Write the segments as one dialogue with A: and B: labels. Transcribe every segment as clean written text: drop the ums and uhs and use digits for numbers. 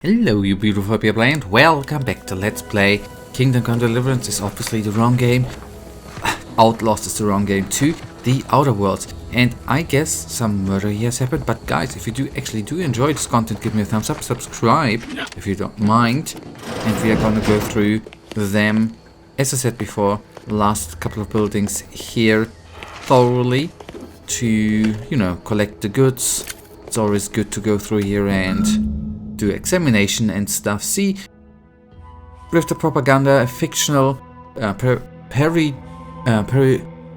A: Hello you beautiful people and welcome back to Let's Play. Kingdom Come Deliverance is obviously the wrong game. Outlast is the wrong game too. The Outer Worlds. And I guess some murder here has happened. But guys, if you do enjoy this content, give me a thumbs up, subscribe if you don't mind. And we are gonna go through them, as I said before, last couple of buildings here thoroughly to, you know, collect the goods. It's always good to go through here and do examination and stuff. See, with the propaganda, a fictional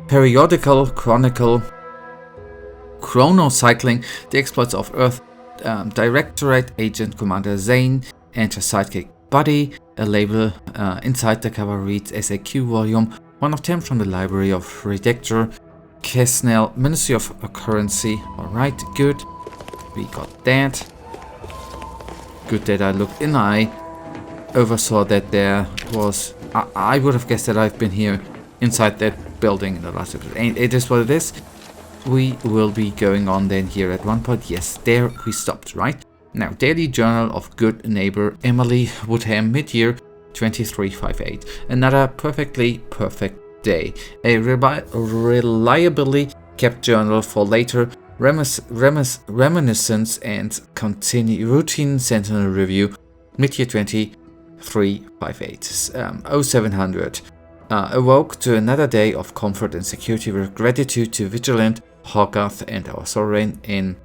A: periodical chronicle chronocycling the exploits of Earth Directorate Agent Commander Zane and her sidekick Buddy. A label inside the cover reads SAQ Volume 1 of 10 from the Library of Redactor, Kesnel, Ministry of Currency. Alright, good. We got that. Good that I looked in. I oversaw that there was... I would have guessed that I've been here inside that building in the last episode. And it is what it is. We will be going on then here at one point. Yes, there we stopped, right? Now, Daily Journal of Good Neighbor Emily Woodham, mid-year 2358. Another perfectly perfect day. A reliably kept journal for later reminiscence and routine sentinel review, mid-year 2358. 0700. Awoke to another day of comfort and security with gratitude to Vigilant, Hogarth and our sovereign in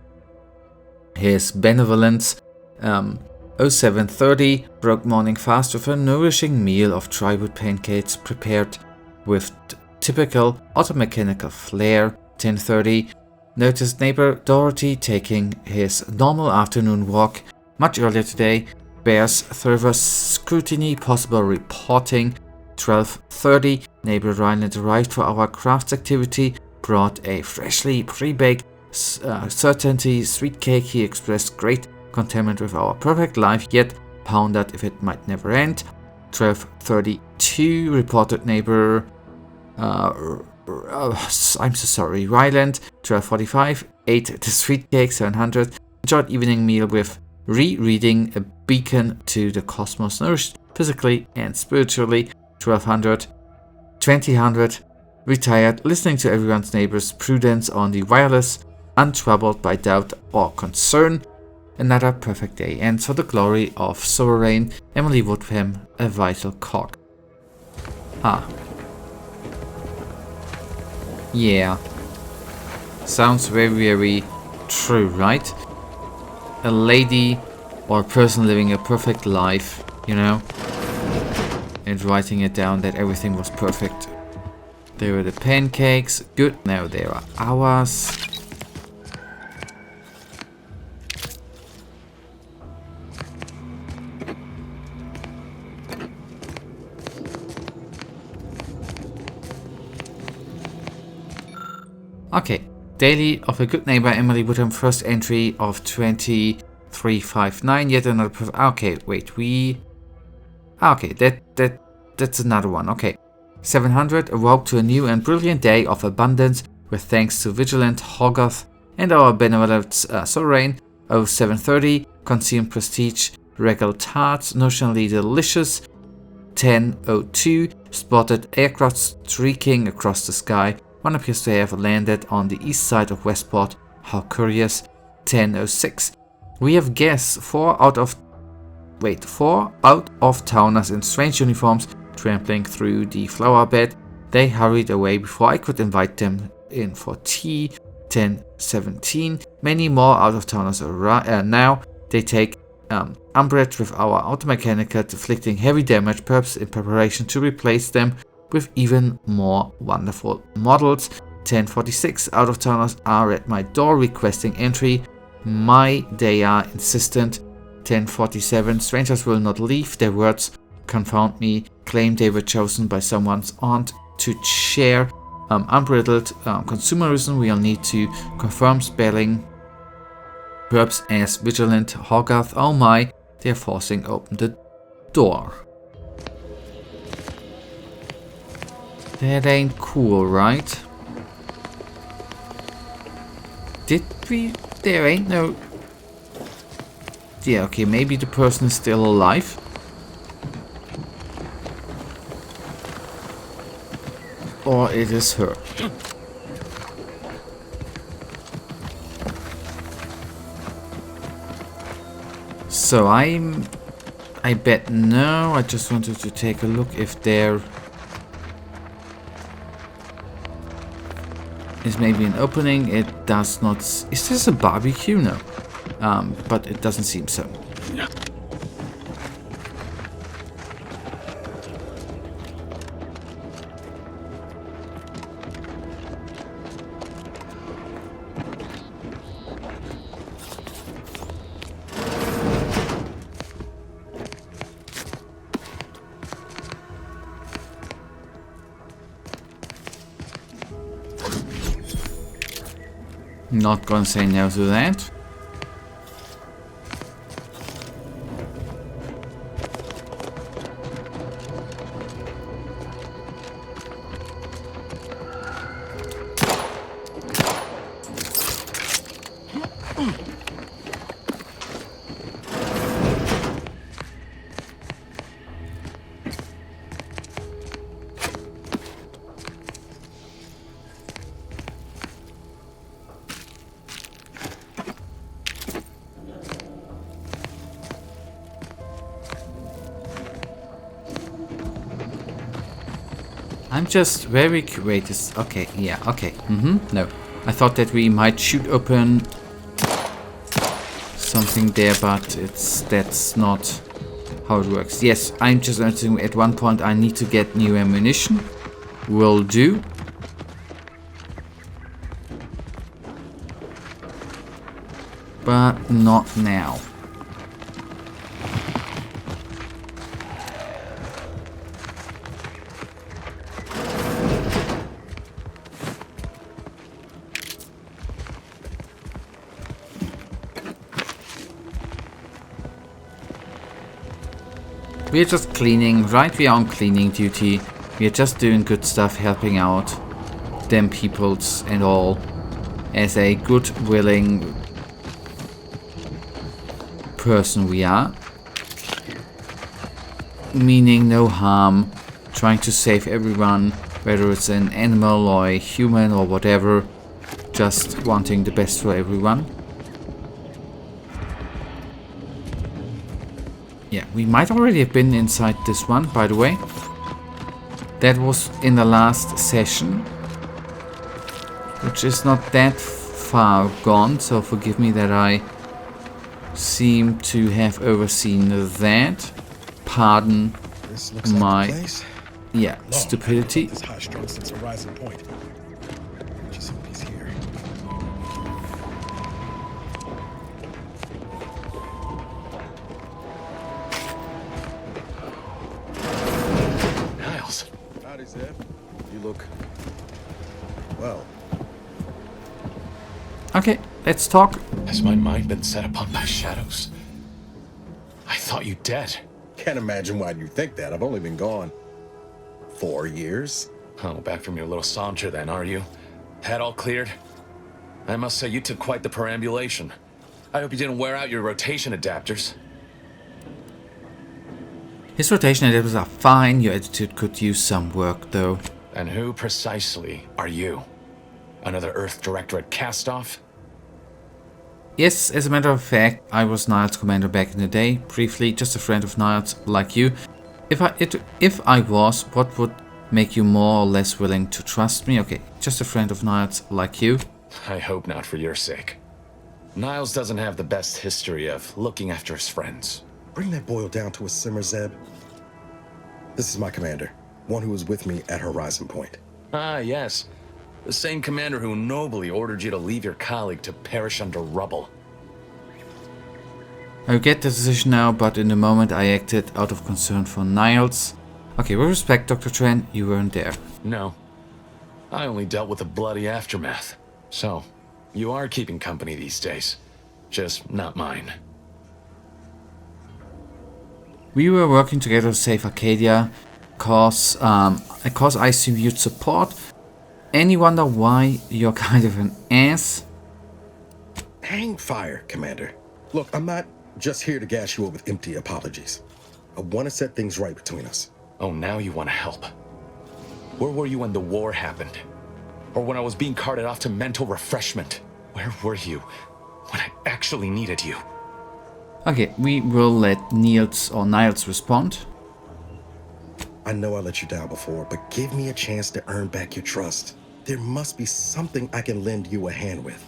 A: his benevolence. 0730. Broke morning fast with a nourishing meal of dry wood pancakes prepared with typical automechanical flair. 1030. Noticed neighbor Dorothy taking his normal afternoon walk much earlier today. Bears thorough scrutiny, possible reporting. 1230. Neighbor Ryland arrived for our crafts activity. Brought a freshly pre-baked certainty sweet cake. He expressed great contentment with our perfect life, yet pondered if it might never end. 1232. Reported neighbor I'm so sorry, Ryland. 1245. Ate the sweet cake. 700. Enjoyed evening meal with rereading A Beacon to the Cosmos, nourished physically and spiritually. 1200. 2000. Retired, listening to everyone's neighbor's prudence on the wireless, untroubled by doubt or concern. Another perfect day, and for the glory of Sovereign Emily Woodham, a vital cog. Yeah. Sounds very, very true, right? A lady or a person living a perfect life, you know? And writing it down that everything was perfect. There were the pancakes. Good. Now there are ours. Okay, Daily of a Good Neighbor Emily Woodham, first entry of 2359. Yet another. Okay, wait, okay, that's another one. Okay, 700. Awoke to a new and brilliant day of abundance with thanks to Vigilant, Hogarth, and our benevolent sovereign. 0730. Consumed prestige regal tarts, notionally delicious. 1002. Spotted aircraft streaking across the sky. One appears to have landed on the east side of Westport. How curious. 1006. We have guests, 4 out of towners in strange uniforms trampling through the flower bed. They hurried away before I could invite them in for tea. 1017. Many more out of towners now. They take umbrage with our automechanica, deflicting heavy damage, perhaps in preparation to replace them with even more wonderful models. 1046. Out of towners are at my door requesting entry. They are insistent. 1047. Strangers will not leave. Their words confound me. Claim they were chosen by someone's aunt to share unbridled consumerism. We'll need to confirm spelling. Perhaps as Vigilant, Hogarth. Oh my, they're forcing open the door. That ain't cool, right? There ain't no yeah, okay, maybe the person is still alive. Or it is her. So I bet no, I just wanted to take a look if there is maybe an opening. It does not. Is this a barbecue? No. But it doesn't seem so. Not gonna say no to that. I'm just very curious. Okay, yeah, okay. No. I thought that we might shoot open something there, but that's not how it works. Yes, I'm just noticing at one point I need to get new ammunition. Will do. But not now. We're just cleaning, right? We are on cleaning duty. We are just doing good stuff, helping out them peoples and all. As a good, willing person we are. Meaning no harm. Trying to save everyone, whether it's an animal or a human or whatever. Just wanting the best for everyone. Yeah, we might already have been inside this one, by the way. That was in the last session. Which is not that far gone, so forgive me that I seem to have overseen that. Pardon my stupidity.
B: This high strung since Horizon Point. Just hope he's here.
C: Niles.
B: Howdy, Zeb. You look well.
A: Okay, let's talk.
C: Has my mind been set upon by shadows? I thought you dead.
B: Can't imagine why you think that. I've only been gone 4 years.
C: Oh, back from your little saunter then, are you? Head all cleared? I must say you took quite the perambulation. I hope you didn't wear out your rotation adapters.
A: His rotation adapters are fine. Your attitude could use some work, though.
C: And who precisely are you? Another Earth Directorate cast-off?
A: Yes, as a matter of fact, I was Niles' commander back in the day. Briefly, just a friend of Niles, like you. If I was, what would make you more or less willing to trust me? Okay, just a friend of Niles, like you.
C: I hope not for your sake. Niles doesn't have the best history of looking after his friends.
B: Bring that boil down to a simmer, Zeb. This is my commander, one who was with me at Horizon Point.
C: Ah, yes. The same commander who nobly ordered you to leave your colleague to perish under rubble.
A: I regret the decision now, but in the moment I acted out of concern for Niles. Okay, with respect, Dr. Tran, you weren't there.
C: No. I only dealt with the bloody aftermath. So, you are keeping company these days. Just not mine.
A: We were working together to save Arcadia, cause I assume you'd support. Any wonder why you're kind of an ass?
B: Hang fire, Commander. Look, I'm not Just here to gas you up with empty apologies. I want to set things right between us.
C: Oh, now you want to help. Where were you when the war happened? Or when I was being carted off to mental refreshment? Where were you when I actually needed you?
A: Okay, we will let Niles respond.
B: I know I let you down before, but give me a chance to earn back your trust. There must be something I can lend you a hand with.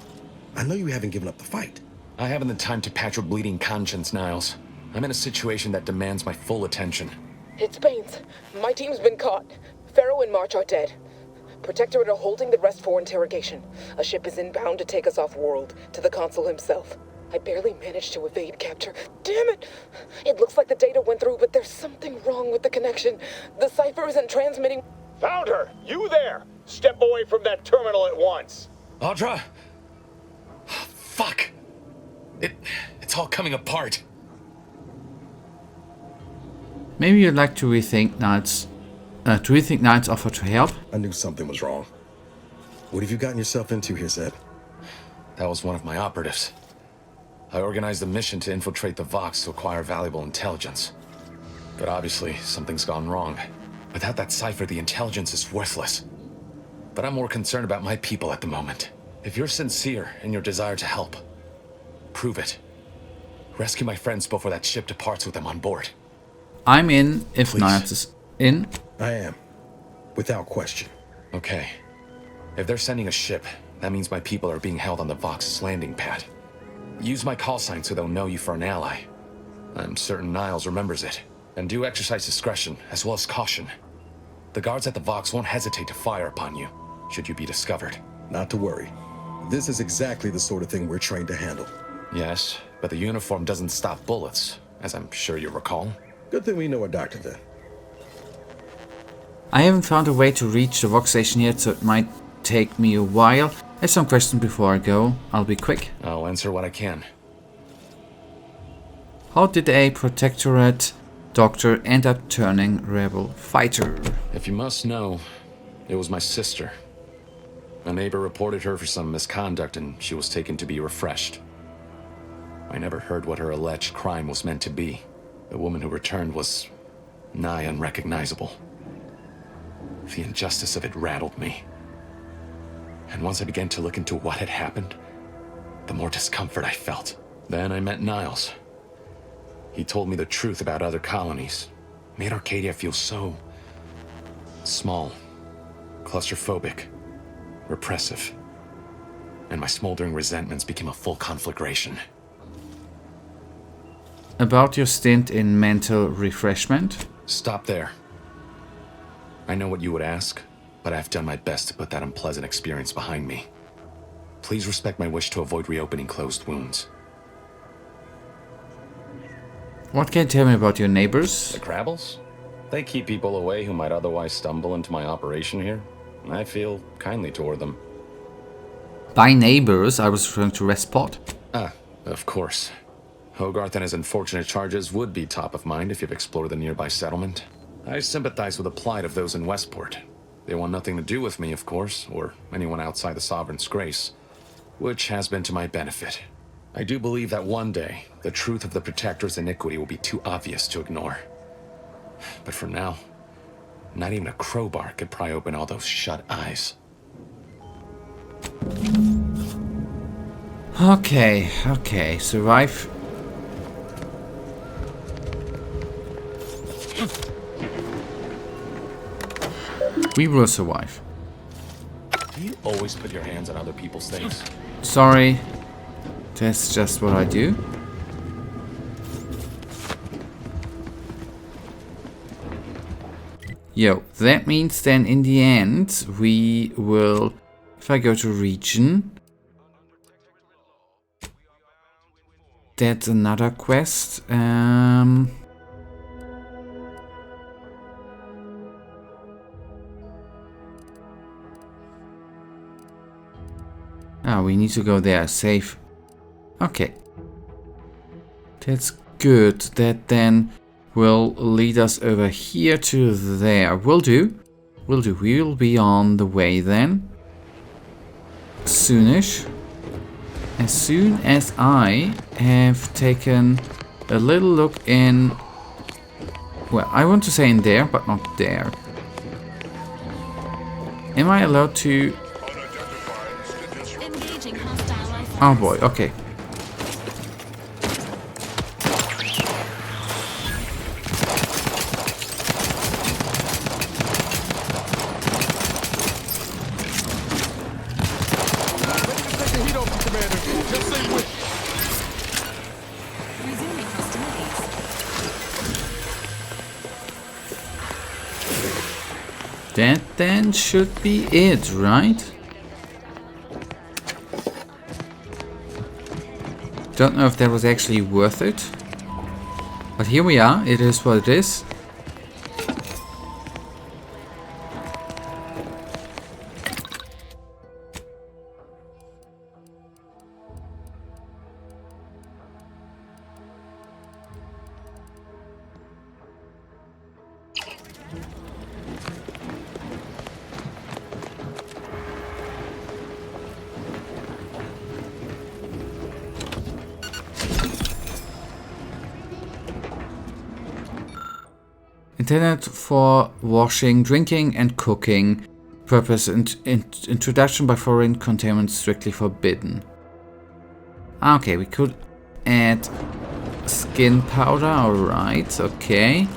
B: I know you haven't given up the fight.
C: I haven't the time to patch your bleeding conscience, Niles. I'm in a situation that demands my full attention.
D: It's Baines. My team's been caught. Pharaoh and March are dead. Protectorate are holding the rest for interrogation. A ship is inbound to take us off-world, to the consul himself. I barely managed to evade capture. Damn it! It looks like the data went through, but there's something wrong with the connection. The cipher isn't transmitting.
E: Found her! You there! Step away from that terminal at once!
C: Audra! Fuck! It's all coming apart.
A: Maybe you'd like to rethink Niles' offer to help?
B: I knew something was wrong. What have you gotten yourself into here, Zeb?
C: That was one of my operatives. I organized a mission to infiltrate the Vox to acquire valuable intelligence. But obviously, something's gone wrong. Without that cipher, the intelligence is worthless. But I'm more concerned about my people at the moment. If you're sincere in your desire to help, prove it. Rescue my friends before that ship departs with them on board.
A: I'm in if
C: Please.
A: Niles is in.
B: I am. Without question.
C: Okay. If they're sending a ship, that means my people are being held on the Vox's landing pad. Use my call sign so they'll know you for an ally. I'm certain Niles remembers it. And do exercise discretion, as well as caution. The guards at the Vox won't hesitate to fire upon you, should you be discovered.
B: Not to worry. This is exactly the sort of thing we're trained to handle.
C: Yes, but the uniform doesn't stop bullets, as I'm sure you recall.
B: Good thing we know a doctor then.
A: I haven't found a way to reach the Vox station yet, so it might take me a while. I have some questions before I go. I'll be quick.
C: I'll answer what I can.
A: How did a Protectorate doctor end up turning rebel fighter?
C: If you must know, it was my sister. A neighbor reported her for some misconduct and she was taken to be refreshed. I never heard what her alleged crime was meant to be. The woman who returned was nigh unrecognizable. The injustice of it rattled me. And once I began to look into what had happened, the more discomfort I felt. Then I met Niles. He told me the truth about other colonies. Made Arcadia feel so small, claustrophobic, repressive. And my smoldering resentments became a full conflagration.
A: About your stint in mental refreshment?
C: Stop there. I know what you would ask, but I've done my best to put that unpleasant experience behind me. Please respect my wish to avoid reopening closed wounds.
A: What can you tell me about your neighbors?
C: The Crabbles? They keep people away who might otherwise stumble into my operation here. I feel kindly toward them.
A: By neighbors, I was referring to Respot.
C: Ah, of course. Hogarth and his unfortunate charges would be top of mind if you've explored the nearby settlement. I sympathize with the plight of those in Westport. They want nothing to do with me, of course, or anyone outside the Sovereign's grace, which has been to my benefit. I do believe that one day, the truth of the Protector's iniquity will be too obvious to ignore. But for now, not even a crowbar could pry open all those shut eyes.
A: Okay, survive. We will survive.
C: Do you always put your hands on other people's things?
A: Sorry. That's just what I do. Yo, that means then in the end we will, if I go to region, that's another quest. We need to go there, save. Okay. That's good. That then will lead us over here to there. Will do. Will do. We'll be on the way then. Soonish. As soon as I have taken a little look in... Well, I want to say in there, but not there. Am I allowed to... Oh boy, okay. That then should be it, right? Don't know if that was actually worth it. But here we are, it is what it is. Intended for washing, drinking and cooking. Purpose and introduction by foreign containment strictly forbidden. Okay, we could add skin powder, alright, okay.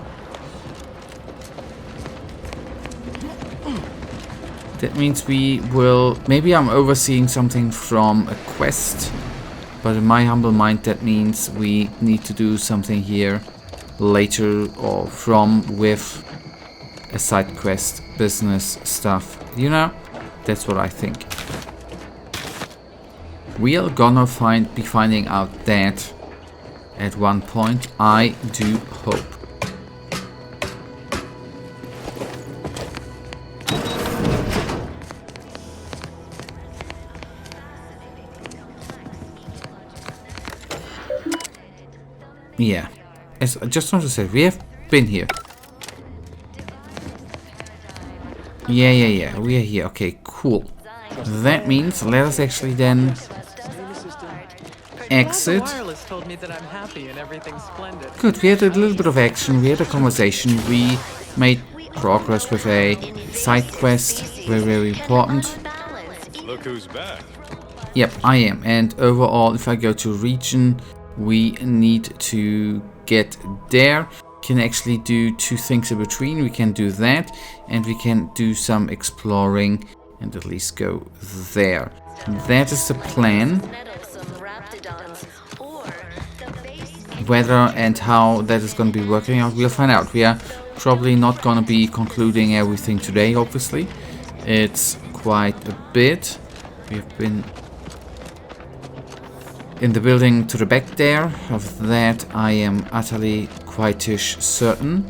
A: That means we will... Maybe I'm overseeing something from a quest. But in my humble mind that means we need to do something here later or from with a side quest, business stuff, you know, that's what I think. We are gonna be finding out that at one point, I do hope. Yeah. I just want to say, we have been here. Yeah, we are here. Okay, cool. That means let us actually then exit. Good, we had a little bit of action, we had a conversation, we made progress with a side quest, very important.
E: Look who's back.
A: Yep, I am. And overall, if I go to region, we need to get there. Can actually do two things in between. We can do that and we can do some exploring and at least go there. That is the plan. Whether and how that is going to be working out, we'll find out. We are probably not going to be concluding everything today, obviously. It's quite a bit. We've been in the building to the back there. Of that I am utterly quite-ish certain.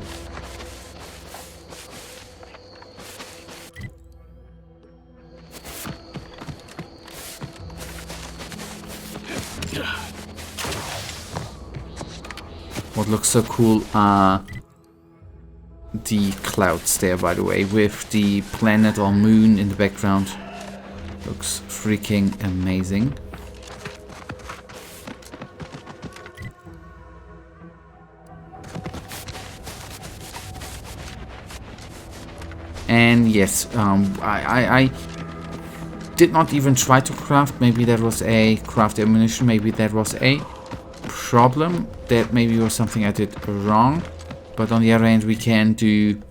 A: What looks so cool are the clouds there, by the way, with the planet or moon in the background. Looks freaking amazing. And yes, I did not even try to craft. Maybe that was a craft ammunition. Maybe that was a problem. That maybe was something I did wrong. But on the other hand, we can do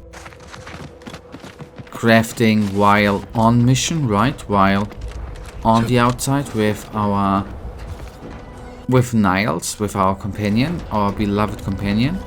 A: crafting while on mission, right? While on the outside with Niles, with our companion, our beloved companion.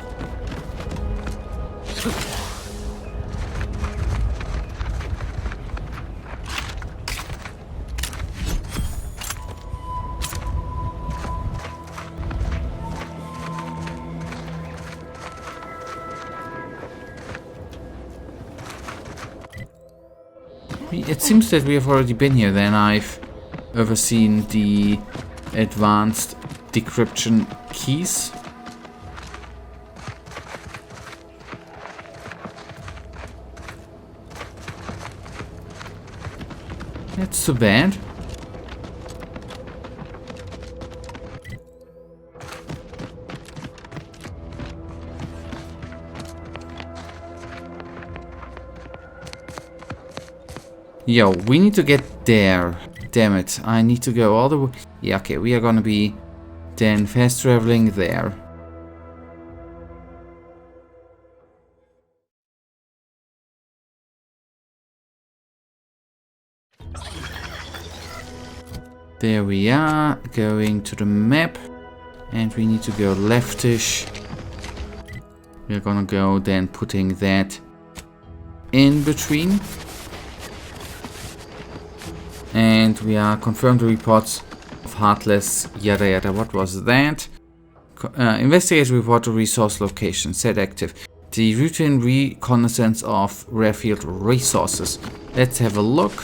A: It seems that we have already been here. Then I've overseen the advanced decryption keys. That's too bad. Yo, we need to get there. Damn it. I need to go all the way. Yeah, okay. We are gonna be then fast traveling there. There we are. Going to the map. And we need to go leftish. We're gonna go then putting that in between. And we are confirmed the reports of Heartless, yada yada. What was that? Investigate report to resource location. Set active. The routine reconnaissance of rarefield resources. Let's have a look.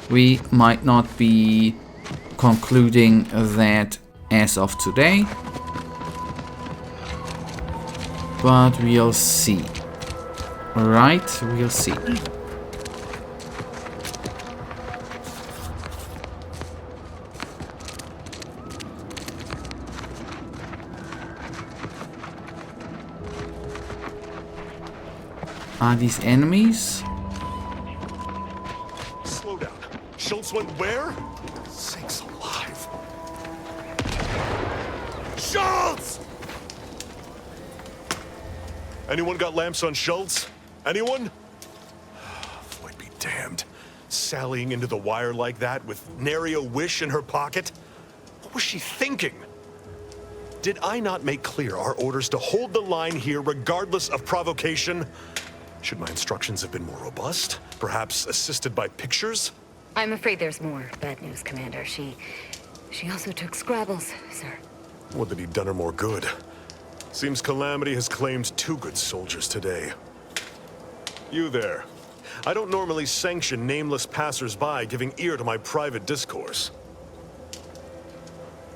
A: We might not be concluding that as of today. But we'll see. Right, we'll see. Are these enemies?
F: Slow down. Schultz went where? Sakes alive. Schultz! Anyone got lamps on Schultz? Anyone? Floyd be damned. Sallying into the wire like that with nary a wish in her pocket? What was she thinking? Did I not make clear our orders to hold the line here regardless of provocation? Should my instructions have been more robust? Perhaps assisted by pictures?
G: I'm afraid there's more bad news, Commander. She also took Scrabbles, sir.
F: Would that he'd done her more good. Seems Calamity has claimed 2 good soldiers today. You there. I don't normally sanction nameless passers-by giving ear to my private discourse.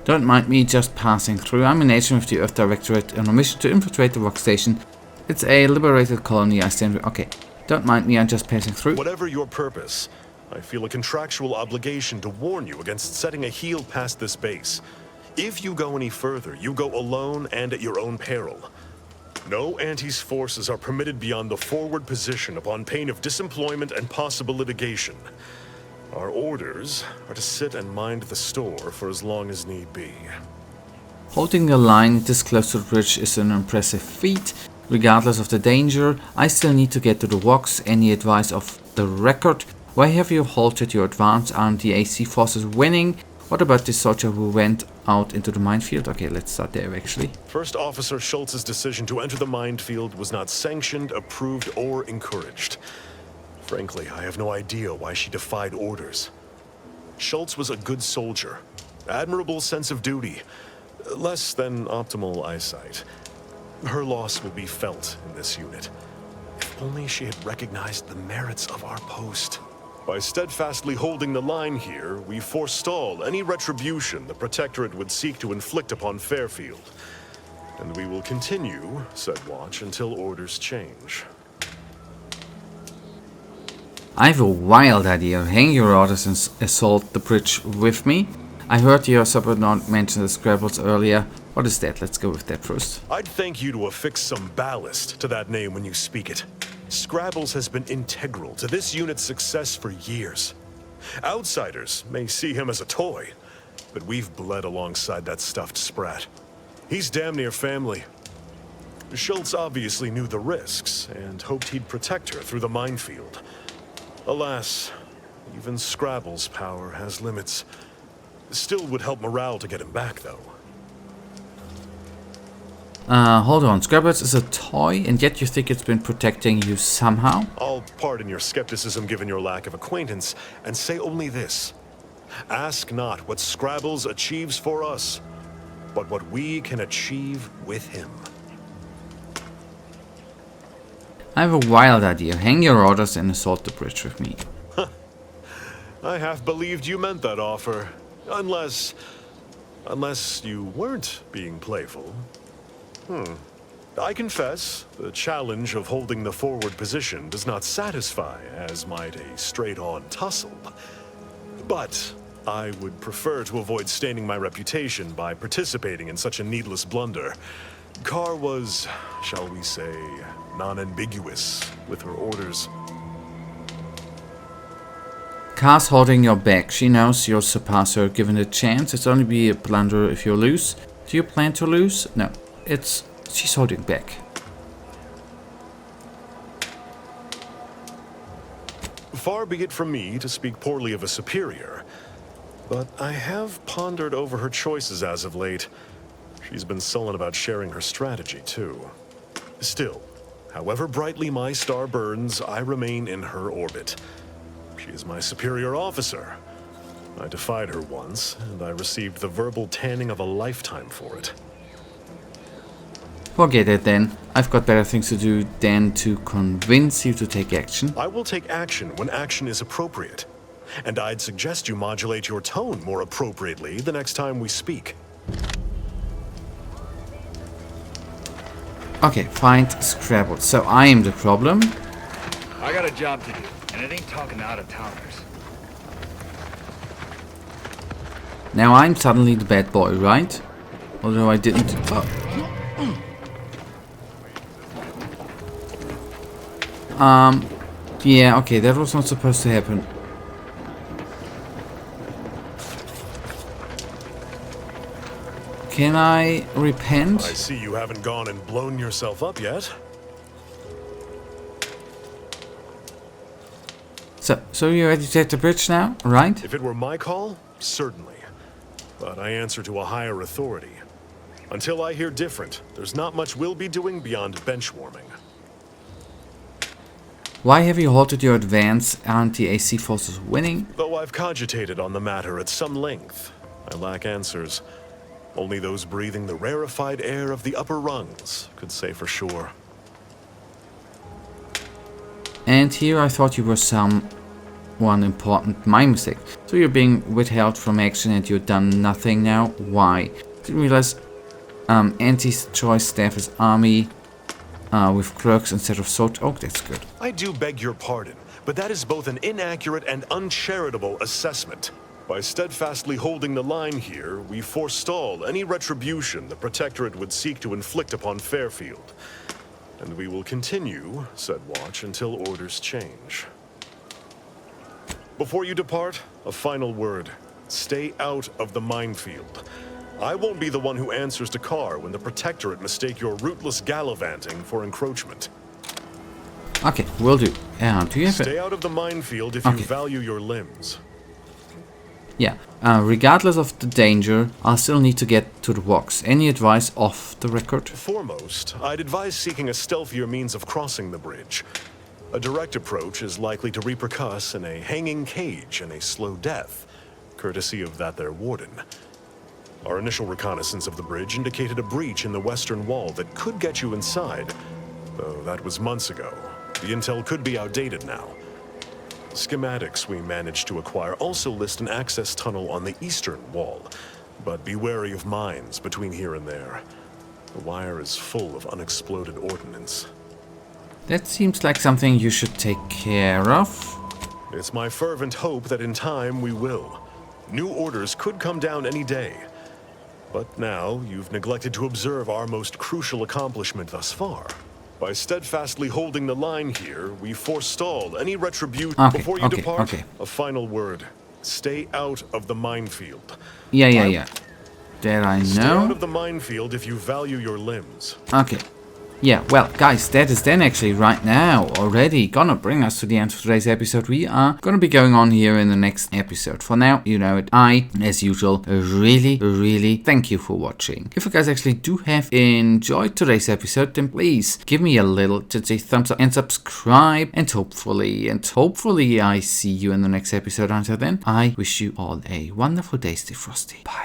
A: Don't mind me just passing through. I'm an agent of the Earth Directorate on a mission to infiltrate the rock station. It's a liberated colony I stand with. Okay, don't mind me, I'm just passing through.
F: Whatever your purpose, I feel a contractual obligation to warn you against setting a heel past this base. If you go any further, you go alone and at your own peril. No Anti's forces are permitted beyond the forward position upon pain of disemployment and possible litigation. Our orders are to sit and mind the store for as long as need be.
A: Holding the line this close to the bridge is an impressive feat. Regardless of the danger, I still need to get to the rocks. Any advice of the record? Why have you halted your advance? Aren't the AC forces winning? What about this soldier who went out into the minefield? Okay, let's start there actually.
F: First Officer Schultz's decision to enter the minefield was not sanctioned, approved, or encouraged. Frankly, I have no idea why she defied orders. Schultz was a good soldier. Admirable sense of duty. Less than optimal eyesight. Her loss will be felt in this unit. If only she had recognized the merits of our post. By steadfastly holding the line here, we forestall any retribution the Protectorate would seek to inflict upon Fairfield. And we will continue said watch until orders change.
A: I have a wild idea. Hang your orders and assault the bridge with me. I heard your subordinate mention the Scrabbles earlier. What is that? Let's go with that first.
F: I'd thank you to affix some ballast to that name when you speak it. Scrabbles has been integral to this unit's success for years. Outsiders may see him as a toy, but we've bled alongside that stuffed sprat. He's damn near family. Schultz obviously knew the risks and hoped he'd protect her through the minefield. Alas, even Scrabble's power has limits. Still would help morale to get him back, though.
A: Hold on. Scrabbles is a toy, and yet you think it's been protecting you somehow?
F: I'll pardon your skepticism given your lack of acquaintance, and say only this. Ask not what Scrabbles achieves for us, but what we can achieve with him.
A: I have a wild idea. Hang your orders and assault the bridge with me.
F: I half believed you meant that offer. Unless you weren't being playful. I confess, the challenge of holding the forward position does not satisfy as might a straight-on tussle. But I would prefer to avoid staining my reputation by participating in such a needless blunder. Carr was, shall we say, non-ambiguous with her orders.
A: Car's holding your back. She knows you'll surpass her given a chance. It's only be a blunder if you lose. Do you plan to lose? No. She's holding back.
F: Far be it from me to speak poorly of a superior, but I have pondered over her choices as of late. She's been sullen about sharing her strategy, too. Still, however brightly my star burns, I remain in her orbit. She is my superior officer. I defied her once, and I received the verbal tanning of a lifetime for it.
A: Forget it then. I've got better things to do than to convince you to take action.
F: I will take action when action is appropriate. And I'd suggest you modulate your tone more appropriately the next time we speak.
A: Okay, find Scrabble. So I am the problem.
H: I got a job to do, and it ain't talking to out-of-towners.
A: Now I'm suddenly the bad boy, right? Although I didn't... Yeah, okay, that was not supposed to happen. Can I repent?
F: I see you haven't gone and blown yourself up yet.
A: So you're ready to take the bridge now, right?
F: If it were my call, certainly. But I answer to a higher authority. Until I hear different, there's not much we'll be doing beyond bench warming.
A: Why have you halted your advance? Aren't the AC forces winning?
F: Though I've cogitated on the matter at some length, I lack answers. Only those breathing the rarefied air of the upper rungs could say for sure.
A: And here I thought you were someone important. My mistake. So you're being withheld from action and you've done nothing now? Why? Didn't realize anti-choice staff is army with clerks instead of soldiers. Oh, that's good.
F: I do beg your pardon, but that is both an inaccurate and uncharitable assessment. By steadfastly holding the line here, we forestall any retribution the Protectorate would seek to inflict upon Fairfield. And we will continue, said watch, until orders change. Before you depart, a final word. Stay out of the minefield. I won't be the one who answers to Carr when the Protectorate mistake your rootless gallivanting for encroachment.
A: Okay, will do. Do you have
F: Stay out of the minefield if you value your limbs.
A: Yeah, regardless of the danger, I'll still need to get to the walks. Any advice off the record?
F: Foremost, I'd advise seeking a stealthier means of crossing the bridge. A direct approach is likely to repercuss in a hanging cage and a slow death, courtesy of that there warden. Our initial reconnaissance of the bridge indicated a breach in the western wall that could get you inside, though that was months ago. The intel could be outdated now. Schematics we managed to acquire also list an access tunnel on the eastern wall, but be wary of mines between here and there. The wire is full of unexploded ordnance.
A: That seems like something you should take care of.
F: It's my fervent hope that in time we will. New orders could come down any day. But now you've neglected to observe our most crucial accomplishment thus far. By steadfastly holding the line here, we forestall any retribution. Before you depart, a final word. Stay out of the minefield.
A: Yeah. That I know.
F: Stay out of the minefield if you value your limbs.
A: Okay. Yeah, well, guys, that is then actually right now already gonna bring us to the end of today's episode. We are gonna be going on here in the next episode. For now, you know it. I, as usual, really thank you for watching. If you guys actually do have enjoyed today's episode, then please give me a little thumbs up and subscribe. And hopefully I see you in the next episode. Until then, I wish you all a wonderful day. Stay frosty. Bye.